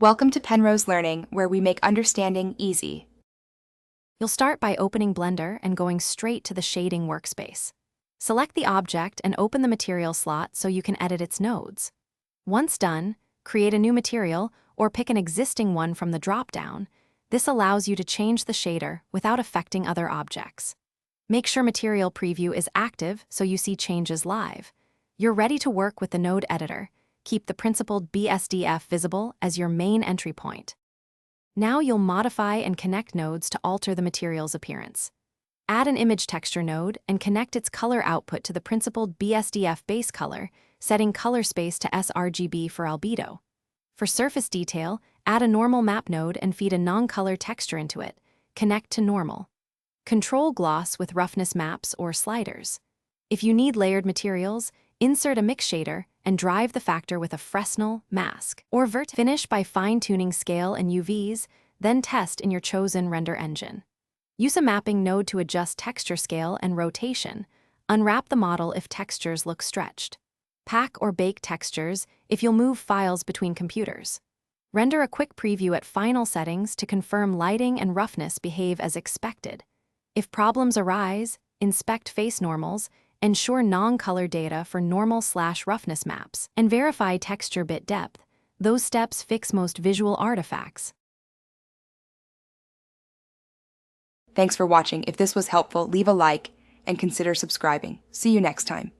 Welcome to Penrose Learning, where we make understanding easy. You'll start by opening Blender and going straight to the shading workspace. Select the object and open the material slot so you can edit its nodes. Once done, create a new material or pick an existing one from the drop-down. This allows you to change the shader without affecting other objects. Make sure Material Preview is active so you see changes live. You're ready to work with the node editor. Keep the principled BSDF visible as your main entry point. Now you'll modify and connect nodes to alter the material's appearance. Add an image texture node and connect its color output to the principled BSDF base color, setting color space to sRGB for albedo. For surface detail, add a normal map node and feed a non-color texture into it. Connect to normal. Control gloss with roughness maps or sliders. If you need layered materials, insert a mix shader and drive the factor with a Fresnel, mask, or vert. Finish by fine-tuning scale and UVs, then test in your chosen render engine. Use a mapping node to adjust texture scale and rotation. Unwrap the model if textures look stretched. Pack or bake textures if you'll move files between computers. Render a quick preview at final settings to confirm lighting and roughness behave as expected. If problems arise, inspect face normals, ensure non-color data for normal/roughness maps, and verify texture bit depth. Those steps fix most visual artifacts. Thanks for watching. If this was helpful, leave a like and consider subscribing. See you next time.